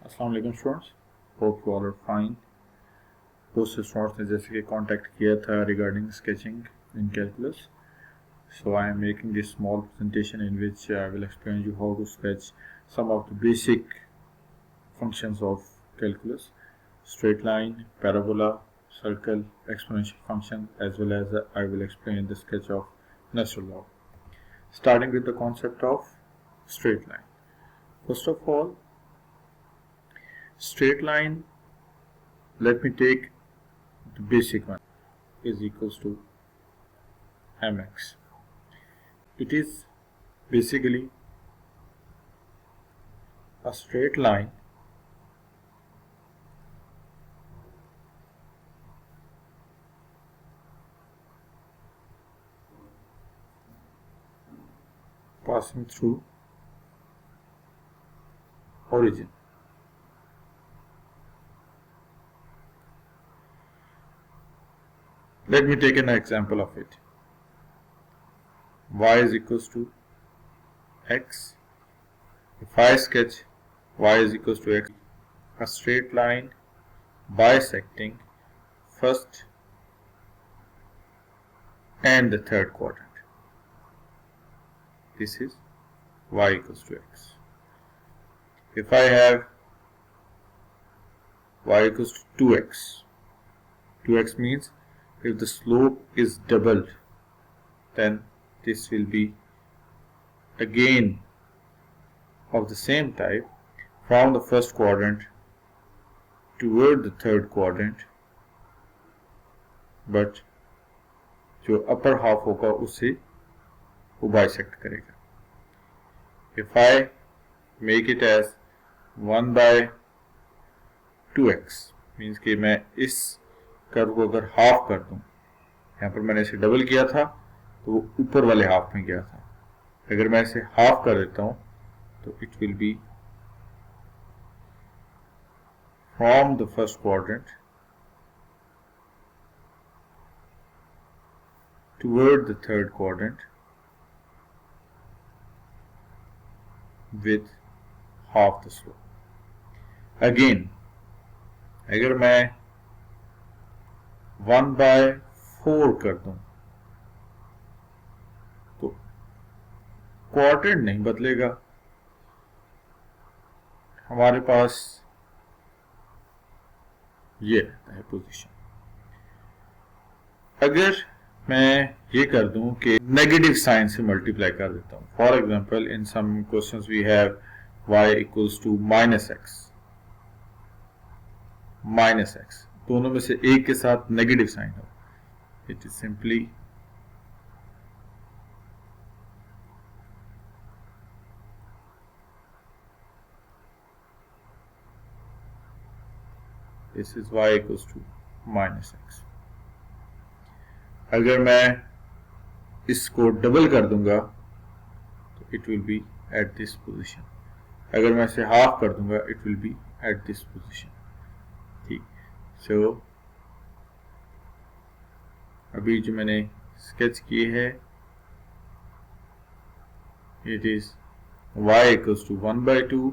अस्सलाम वालेकुम students, hope you all are fine. बहुत से स्टूडेंट्स ने जैसे कि कांटेक्ट किया था regarding sketching in calculus, so I am making this small presentation in which I will explain you how to sketch some of the basic functions of calculus: straight line, parabola, circle, exponential function, as well as I will explain the sketch of natural log. Starting with the concept of straight line. First of all, straight line, let me take the basic one, is equals to mx. It is basically a straight line passing through origin. Let me take an example of it. Y is equals to x. If I sketch y is equals to x, a straight line bisecting first and the third quadrant. This is y equals to x. If I have y equals to 2x, 2x means if the slope is doubled, then this will be again of the same type from the first quadrant toward the third quadrant, but जो upper half होगा उसे वो bisect करेगा. If I make it as 1 by 2x means कि मैं इस curve को अगर हाफ कर दूं, यहाँ पर मैंने इसे डबल किया था तो वो ऊपर वाले हाफ में गया था. अगर मैं इसे हाफ कर देता हूं तो it will be from the first quadrant toward the third quadrant with half the slope. Again अगर मैं 1 by 4 कर दूं तो क्वाड्रेंट नहीं बदलेगा, हमारे पास ये रहता है पोजीशन. अगर मैं ये कर दूं कि नेगेटिव साइन से मल्टीप्लाई कर देता हूं, for example in some questions we have y equals to minus x, दोनों में से एक के साथ नेगेटिव साइन हो. It is simply this is y equals to minus x. अगर मैं इसको डबल कर दूंगा तो it will be at this position. अगर मैं इसे हाफ कर दूंगा it will be at this position. ठीक, सो अभी जो मैंने स्केच किए है, it is y equals to 1 by 2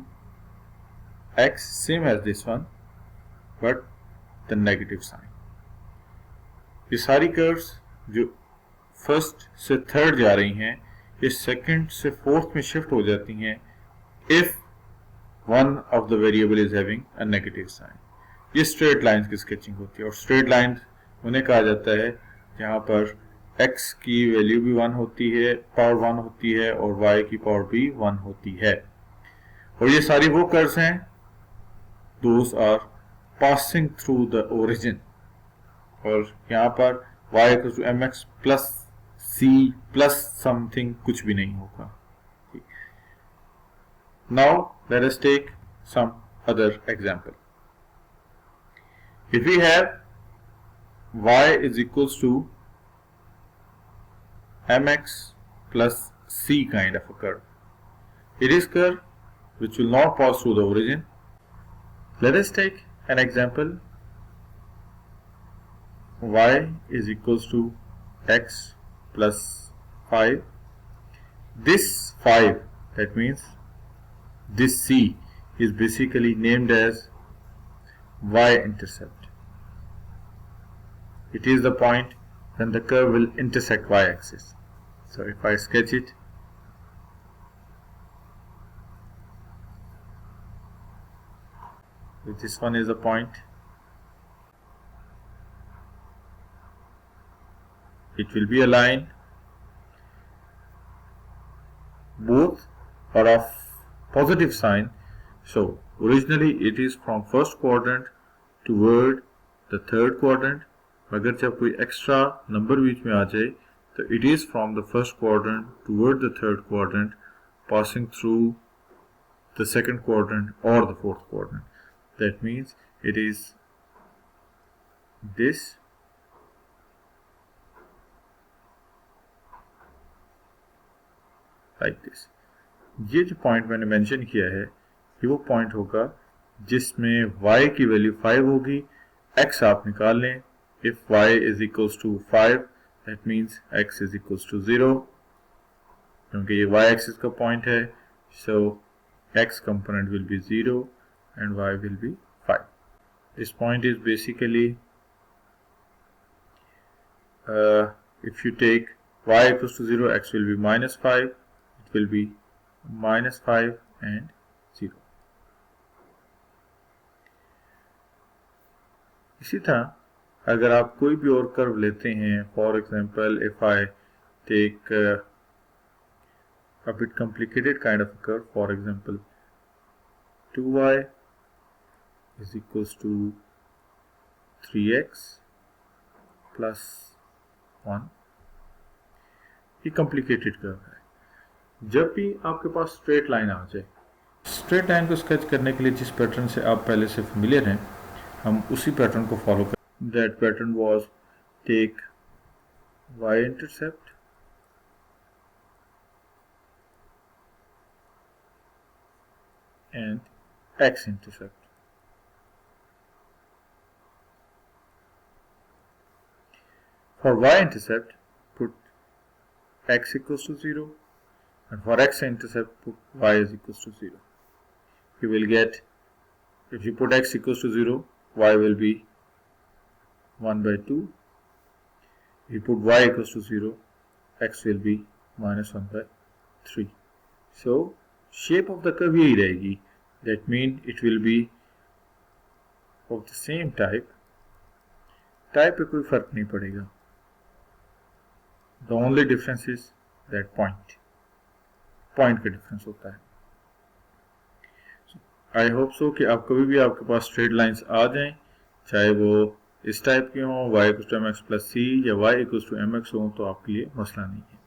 x, same as this one but the negative sign. ये सारी कर्व्स जो फर्स्ट से थर्ड जा रही हैं ये सेकंड से फोर्थ में शिफ्ट हो जाती हैं if one of the variable is having a negative sign. ये स्ट्रेट लाइंस की स्केचिंग होती है और स्ट्रेट लाइन उन्हें कहा जाता है जहां पर x की वैल्यू भी 1 होती है, पावर 1 होती है और y की पावर भी 1 होती है. और ये सारी वो कर्व्स हैं those are passing through the origin. और यहाँ पर y equal to mx plus c plus something कुछ भी नहीं होगा. Now let us take some other example. If we have y is equals to mx plus c kind of a curve, it is curve which will not pass through the origin. Let us take an example. Y is equals to x plus 5. This 5, that means this c is basically named as y-intercept. It is the point when the curve will intersect y-axis. So if I sketch it, this one is the point. It will be a line. Both are of positive sign. So originally it is from first quadrant toward the third quadrant. अगर जब कोई extra number बीच में आ जाए तो it is from the first quadrant toward the third quadrant, passing through the second quadrant or the fourth quadrant. That means it is this like this. ये जो point मैंने mention किया है ये वो पॉइंट होगा जिसमें y की वैल्यू 5 होगी, x आप निकाल लें. If y is equals to 5, that means x is equals to 0, क्योंकि ये y axis का पॉइंट है. So x component will be 0 and y will be 5. This point is basically if you take y equals to 0, x will be minus 5, it will be minus 5 and 0. इसी तरह अगर आप कोई भी और curve लेते हैं, for example if I take a bit complicated kind of a curve, for example 2y is equals to 3x plus 1. ये complicated curve है. जब भी आपके पास स्ट्रेट लाइन आ जाए, स्ट्रेट लाइन को स्केच करने के लिए जिस पैटर्न से आप पहले से फेमिलियर हैं, हम उसी पैटर्न को फॉलो करें. That pattern was take y intercept and x intercept. For y intercept, put x equals to 0, and for x intercept, put y is equals to 0. You will get, if you put x equals to 0, y will be 1 by 2. If you put y equals to 0, x will be minus 1 by 3. So shape of the curve यही रहेगी. That means it will be of the same type. Type पे कोई फर्क नहीं पड़ेगा. The only difference is that point. Point का difference होता है. I hope so कि आप कभी भी आपके पास straight lines आ जाएं, चाहे वो इस टाइप के हों, y equals to mx plus c या y equals to mx हो, तो आपके लिए मसला नहीं है.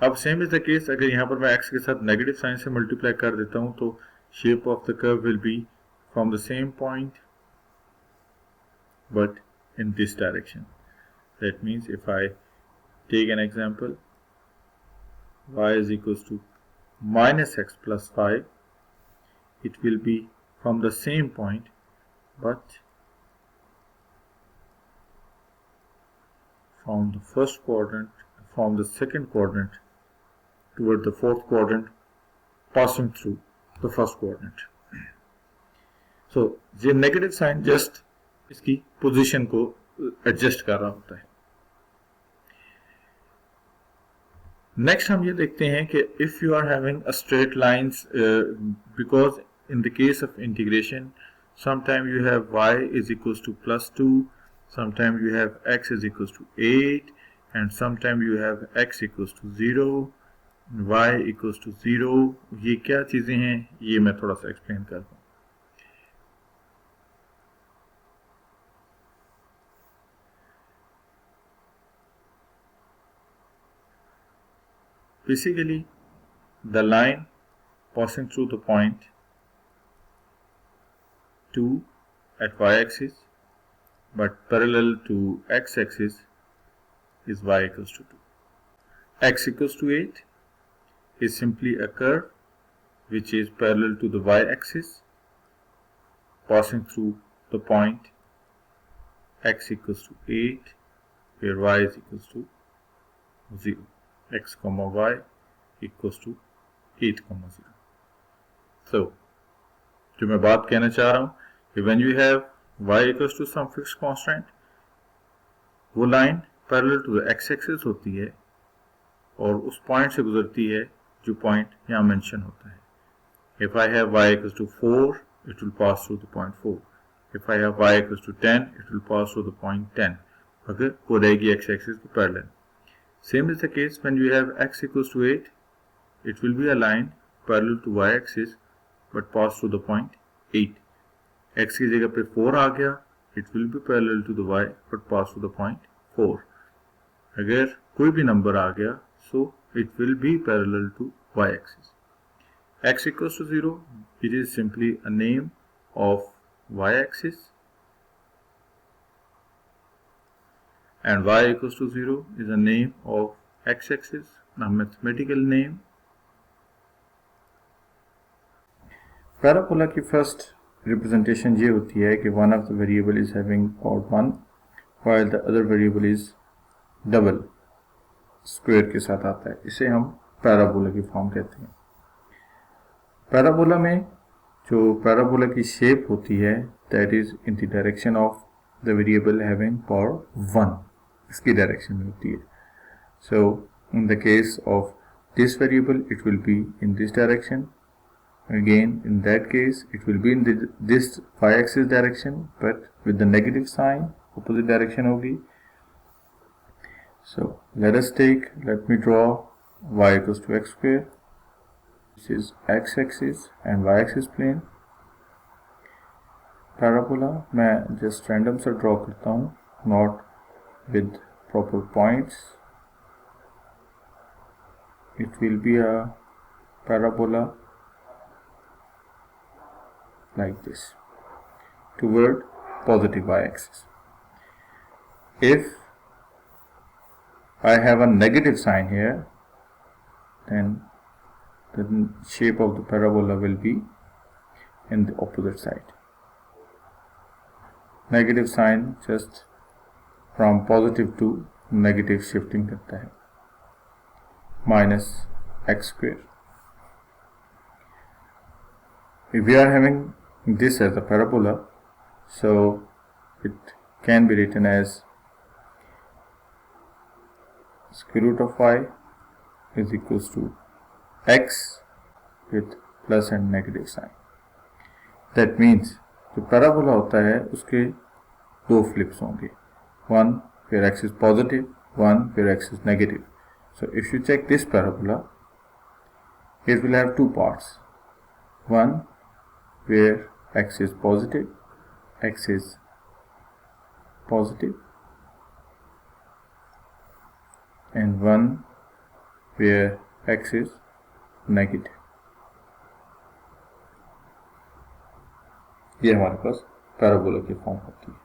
अब सेम इज द केस, अगर यहाँ पर मैं x के साथ नेगेटिव साइन से मल्टीप्लाई कर देता हूँ तो shape of the curve will be from the same point but in this direction. That means if I take an example, y is equals to minus x plus 5, it will be from the same point but from the first quadrant, from the second quadrant toward the fourth quadrant, passing through the first quadrant. So ये negative sign just इसकी position को adjust कर रहा होता है. Next हम ये देखते हैं कि if you are having a straight lines, because in the case of integration, sometimes you have y is equals to plus 2, sometimes you have x is equals to 8, and sometimes you have x equals to 0, y equals to 0. ये क्या चीज़ें हैं ये मैं थोड़ा सा explain करता हूँ. Basically, the line passing through the point 2 at y-axis but parallel to x-axis is y equals to 2. X equals to 8 is simply a curve which is parallel to the y-axis passing through the point x equals to 8 where y is equals to 0. X comma y equals to 8 comma 0. So जो मैं बात कहना चाह रहा हूँ कि when you have y equals to some fix constant, वो line parallel to the x axis होती है और उस पॉइंट से गुजरती है जो पॉइंट यहाँ मेंशन होता है. If I have y equals to 4, it will pass through the point 4. If I have y equals to 10, it will pass through the point 10. Okay, वो रहेगी x axis के parallel. Same is the case when you have x equals to 8, it will be a line parallel to y axis but pass through the point 8. x की जगह पे 4 आ गया, it will be parallel to the y but pass through the point 4. अगर कोई भी number आ गया, so it will be parallel to y axis. X equals to 0, it is simply a name of y axis, and y equals to 0 is a name of x axis, a mathematical name. Parabola की first representation ये होती है कि one of the variable is having power 1 while the other variable is double square के साथ आता है. इसे हम पैराबोला की फॉर्म कहते हैं. पैराबोला में जो पैराबोला की शेप होती है that is in the direction of the variable having power 1, इसकी डायरेक्शन में होती है. So in the case of this variable it will be in this direction. Again, in that case, it will be in this y-axis direction, but with the negative sign, opposite direction होगी. So let me draw y equals to x square. This is x-axis and y-axis plane. Parabola मैं just random सा draw करता हूँ, not with proper points. It will be a parabola like this toward positive y-axis. If I have a negative sign here, then the shape of the parabola will be in the opposite side. Negative sign just from positive to negative shifting करता है, minus x square. If we are having this as a parabola, so it can be written as square root of y is equals to x with plus and negative sign. That means जो parabola होता है उसके दो flips होंगे, one where x is positive, one where x is negative. So if you check this parabola, it will have two parts, one where x is positive, and one where x is negative. ये हमारे पास parabola की form होती है.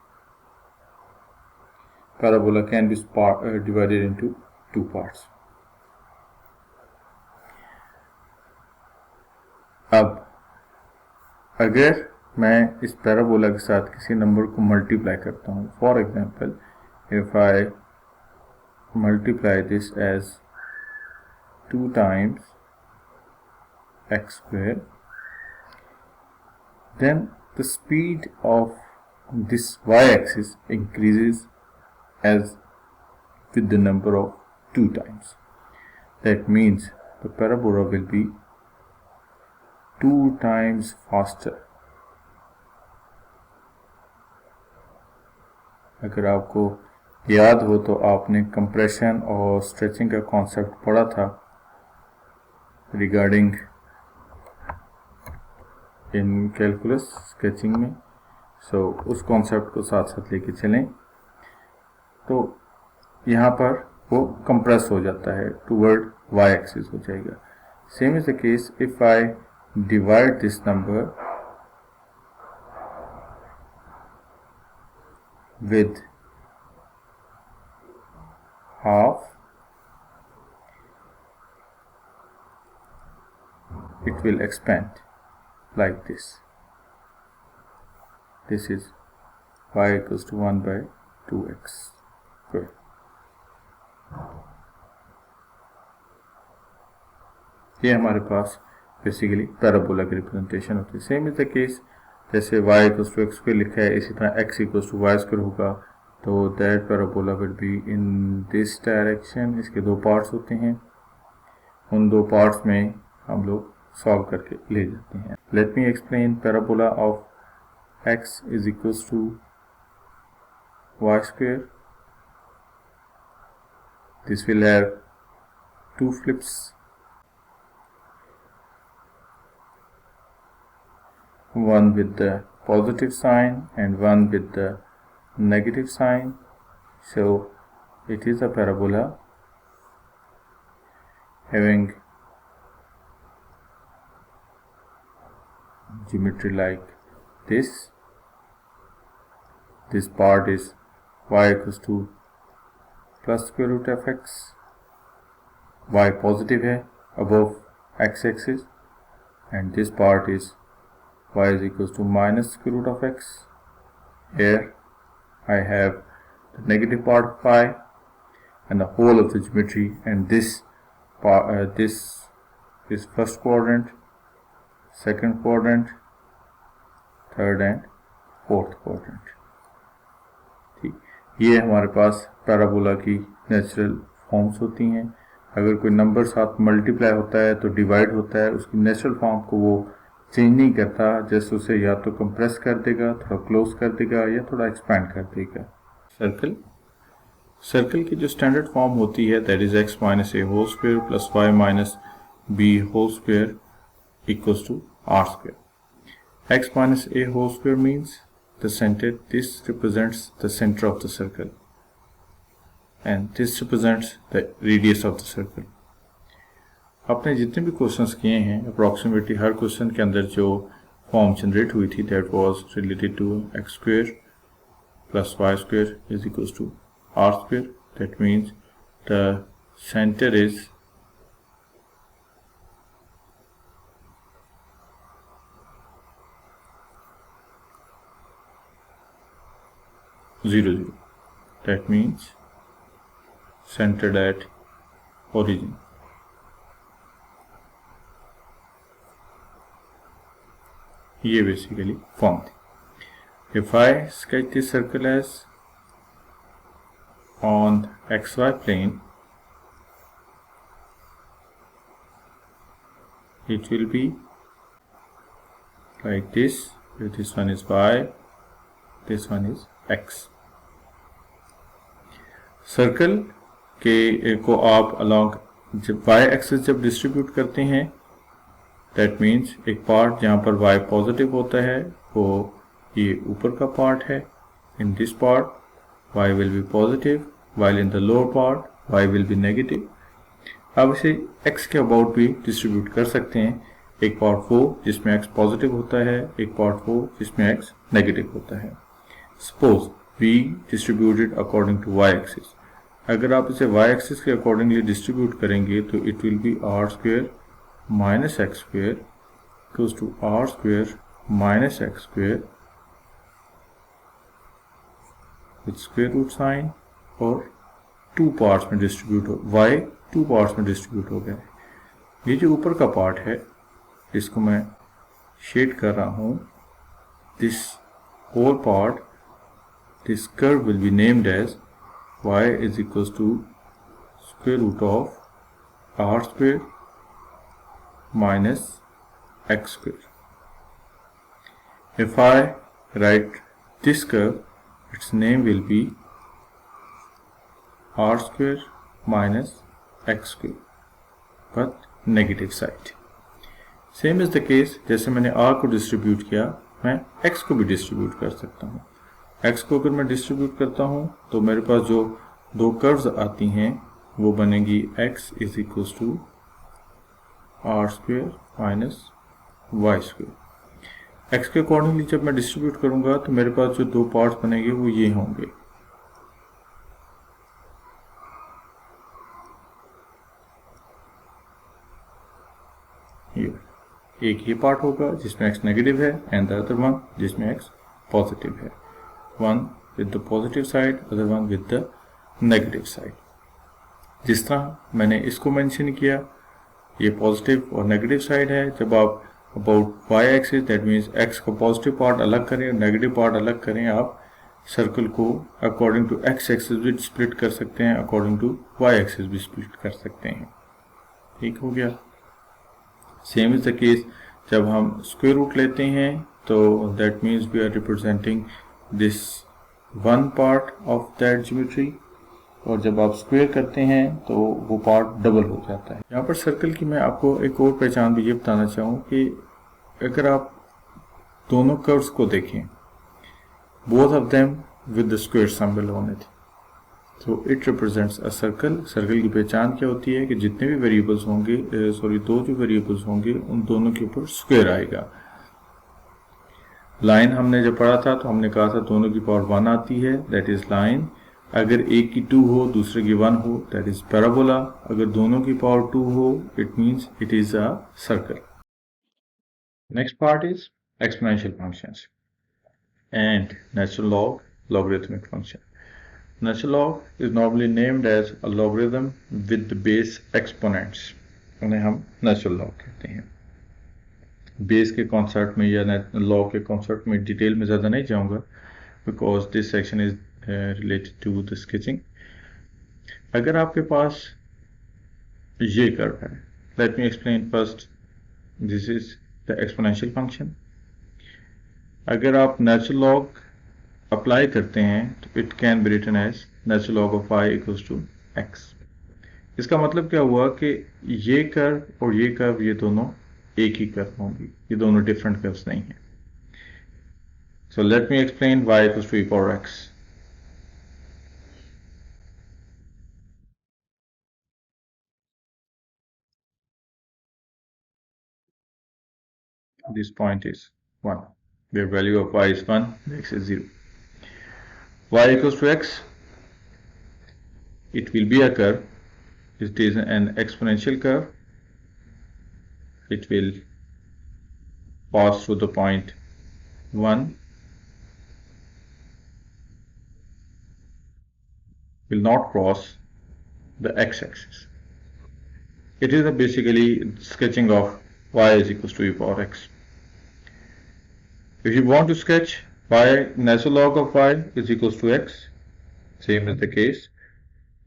Parabola can be divided into two parts. अब अगर मैं इस parabola के साथ किसी नंबर को मल्टीप्लाई करता हूँ, for example if I multiply this as 2 times x square, then the speed of this y-axis increases as with the number of 2 times. That means the parabola will be 2 times faster. अगर आपको याद हो तो आपने compression और stretching का concept पढ़ा था रिगार्डिंग इन कैलकुलस स्केचिंग में. सो उस कॉन्सेप्ट को साथ साथ लेके चलें तो यहाँ पर वो कंप्रेस हो जाता है, टूवर्ड y एक्सिस हो जाएगा. Same is the case if I divide this number with half, it will expand like this. This is y equals to 1 by 2x square. ये हमारे पास बेसिकली पैराबोला की रिप्रेजेंटेशन होती है। सेम इज द केस, जैसे y equals to x square लिखा है, इसी तरह x equals to y square होगा, तो that parabola will be in this direction. इसके दो पार्ट्स होते हैं, उन दो पार्ट्स में हम लोग सॉल्व करके ले जाते हैं। Let me explain parabola of x is equals to y square. This will have two flips, one with the positive sign and one with the negative sign. So it is a parabola having geometry like this. This part is y equals to plus square root of x, y positive है above x axis, and this part is y is equals to minus square root of x. Here I have the negative part of y and the whole of the geometry, and this part, this is first quadrant, second quadrant, third and fourth quadrant. ठीक, ये हमारे पास parabola की natural forms होती हैं। अगर कोई number साथ multiply होता है तो डिवाइड होता है, उसकी नेचुरल फॉर्म को वो चेंज नहीं करता, जैसे उसे या तो कंप्रेस कर देगा, थोड़ा क्लोज कर देगा, या थोड़ा एक्सपैंड कर देगा। सर्कल की जो स्टैंडर्ड फॉर्म होती है that is x minus a whole square plus y minus b whole square equals to r square. x minus a whole square means the centre, this represents the centre of the circle and this represents the radius of the circle. आपने जितने भी questions किए हैं approximately हर question के अंदर जो form generate हुई थी that was related to x square plus y square is equals to r square. That means the centre is zero zero. That means centered at origin. ये basically form थी। If I sketch this circle as on xy plane, it will be like this. This one is y, this one is x. Circle के को आप along जब y axis जब distribute करते हैं that means एक part जहाँ पर y पॉजिटिव होता है वो ये ऊपर का पार्ट है। In this part y will be positive while in the lower part y will be negative. अब इसे x के अबाउट भी डिस्ट्रीब्यूट कर सकते हैं, एक पार्ट वो जिसमें x पॉजिटिव होता है, एक पार्ट वो जिसमें x नेगेटिव होता है। Suppose we distributed according to y axis. अगर आप इसे y एक्सिस के अकॉर्डिंगली डिस्ट्रीब्यूट करेंगे तो it will be r square minus x square equals to r square minus x square with square root sign, और two parts में distribute हो, y two parts में डिस्ट्रीब्यूट हो गया है। ये जो ऊपर का पार्ट है इसको मैं शेड कर रहा हूँ, this whole part, this curve will be named as y is equals to square root of r square minus x square. If I write this curve, its name will be r square minus x square, but negative side. Same is the case, जैसे मैंने r को distribute किया मैं x को भी distribute कर सकता हूँ। x को अगर मैं डिस्ट्रीब्यूट करता हूँ तो मेरे पास जो दो कर्व्स आती हैं वो बनेगी x is equals to r square minus y square. x के अकॉर्डिंगली जब मैं डिस्ट्रीब्यूट करूंगा तो मेरे पास जो दो पार्ट्स बनेंगे वो ये होंगे। एक ये पार्ट होगा जिसमें x नेगेटिव है एंड द अदर वन जिसमें x पॉजिटिव है, one with the positive side, other one with the negative side. जिस तरह मैंने इसको मेंशन किया ये पॉजिटिव और नेगेटिव साइड है। जब आप about y axis, that means x का पॉजिटिव पार्ट अलग करें और नेगेटिव पार्ट अलग करें, आप सर्कल को अकॉर्डिंग टू एक्स एक्सिस भी स्प्लिट कर सकते हैं, अकॉर्डिंग टू वाई एक्सिस भी स्प्लिट कर सकते हैं। ठीक हो गया। सेम इज द केस जब हम स्क्वायर रूट लेते हैं तो that means we are representing this one part of that geometry, और जब आप स्क्वायर करते हैं तो वो पार्ट डबल हो जाता है। यहाँ पर सर्कल की मैं आपको एक और पहचान भी ये बताना चाहूँ कि अगर आप दोनों कर्व्स को देखें, both of them with the square symbol on it, तो it represents a circle. Circle की पहचान क्या होती है कि जितने भी वेरिएबल्स होंगे, दो जो वेरिएबल्स होंगे उन दोनों के ऊपर स्क्वायर आएगा। लाइन हमने जब पढ़ा था तो हमने कहा था दोनों की पावर 1 आती है, दैट इज लाइन। अगर एक की 2 हो दूसरे की 1 हो, दैट इज पैराबोला। अगर दोनों की पावर 2 हो, it means it is a circle. Next part is exponential functions and natural log, logarithmic function. Natural log is normally named as a logarithm with the base exponents. उन्हें हम natural log कहते हैं। Base के concept में या log के concept में detail में ज़्यादा नहीं जाऊंगा, because this section is related to the sketching. अगर आपके पास ये कर्व है, let me explain first, this is the exponential function. अगर आप नेचुरल लॉग अप्लाई करते हैं तो it can be written as natural log of y equals to x। इसका मतलब क्या हुआ कि ये कर्व और ये कर्व, ये दोनों एक ही कर्व होंगी, ये दोनों डिफरेंट कर्व्स नहीं है। So let me explain y equals to e power x। This point is 1, where value of y is 1, x is 0. Y equals to x, it will be a curve. It is an exponential curve. It will pass through the point 1, will not cross the x-axis. It is basically sketching of y is equals to e power x. If you want to sketch y, natural log of y is equals to x, same is the case.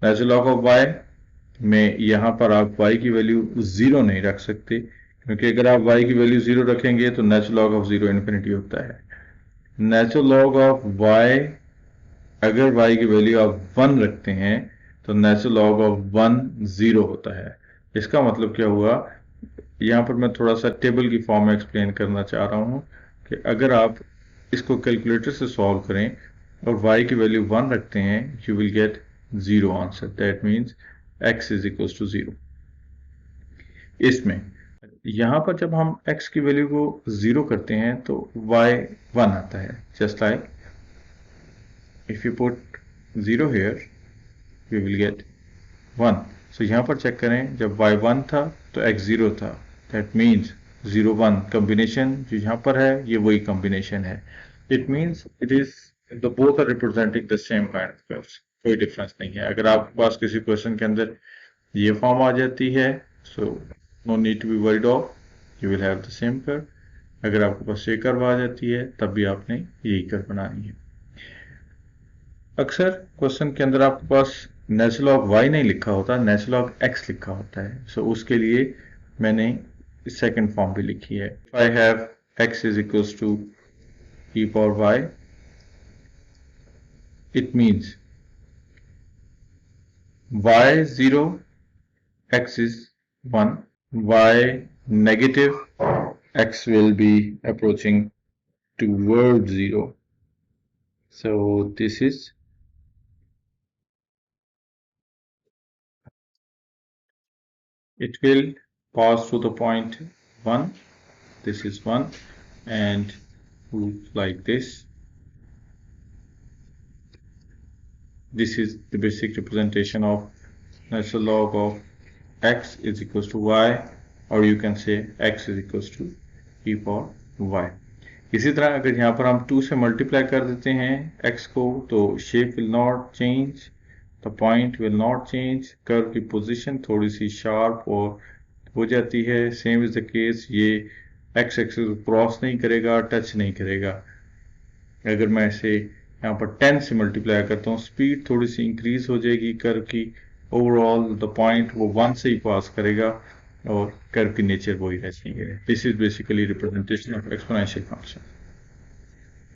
Natural log of y में यहाँ पर आप y की value 0 नहीं रख सकते, क्योंकि अगर आप y की वैल्यू 0 रखेंगे तो नेचुरल लॉग ऑफ 0 इन्फिनिटी होता है। नेचुरल लॉग ऑफ y, अगर y की वैल्यू आप 1 रखते हैं तो नेचुरल लॉग ऑफ 1 0 होता है। इसका मतलब क्या हुआ, यहाँ पर मैं थोड़ा सा टेबल की फॉर्म में एक्सप्लेन करना चाह रहा हूँ कि अगर आप इसको कैलकुलेटर से सॉल्व करें और y की वैल्यू 1 रखते हैं, you will get 0 answer. That means x is equals to 0। इसमें यहाँ पर जब हम x की वैल्यू को 0 करते हैं तो y 1 आता है, just like if you put 0 here you will gate 1। सो यहाँ पर चेक करें, जब y 1 था तो x 0 था, दैट मीन्स 0 1 कॉम्बिनेशन जो यहाँ पर है ये वही कॉम्बिनेशन है। It means it is the both are representing the same kind of curves, कोई डिफरेंस नहीं है। अगर आपके पास किसी क्वेश्चन के अंदर ये फॉर्म आ जाती है, so no need to be worried of, you will have the same curve. अगर आपके पास ये कर्व आ जाती है तब भी आपने यही कर्व बनानी है। अक्सर क्वेश्चन के अंदर आपके पास नेचुरल लॉग y नहीं लिखा होता, नेचुरल लॉग x लिखा होता है। सो उसके लिए मैंने सेकेंड फॉर्म भी लिखी है। I have x is equals to e power y, it means y 0, x is 1, y negative, x will be approaching toward 0. So this is it will pass through the point 1, this is 1, and move like this. This is the basic representation of natural log of x is equals to y, or you can say x is equals to e power y. इसी तरह अगर यहाँ पर हम 2 से multiply कर देते हैं x को, तो shape will not change, the point will not change, curve की पोजीशन थोड़ी सी शार्प और हो जाती है। सेम इज द केस, ये एक्स एक्सिस क्रॉस नहीं करेगा, टच नहीं करेगा। अगर मैं इसे यहाँ पर 10 से मल्टीप्लाई करता हूँ, स्पीड थोड़ी सी इंक्रीज हो जाएगी कर्व की। ओवरऑल द पॉइंट वो 1 से ही पास करेगा और कर्व की नेचर वही रहती है। This is basically representation of exponential function.